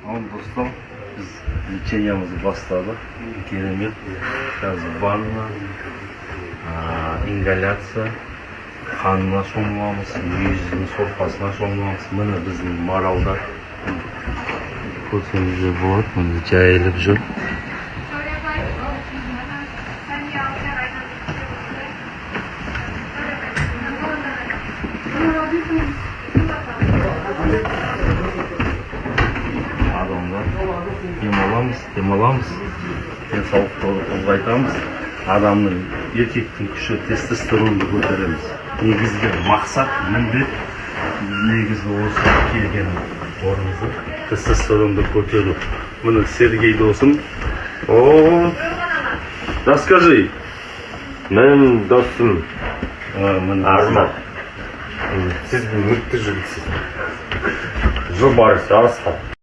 Al dostlar, biz lечениemizi başladık. Керемет. Қазір ванна, ингаляция, қанына шомыламыз, мүйіздің сорпасына шомыламыз. Міне біздің маралдар. Көрсеңіздер болады, міне жайылып жүр. Адамдар демаламыз, денсаулықты ұлғайтамыз. Адамның, еркектің күші тестостеронды көтереміз. Негізгі мақсат, міндет, негізгі осы келген орнымызды тестостеронды көтеру. Міне Сергей досым. Расскажи. Менің досым Арман. Сіз Сіз мүкті жігітсіз. Жыл барысы Арыстан.